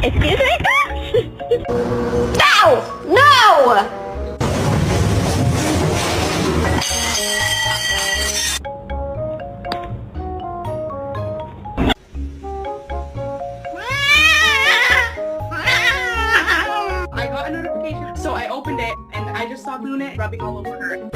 Excuse me, sir? No! No! I got a notification, so I opened it and I just saw Luna rubbing all over her.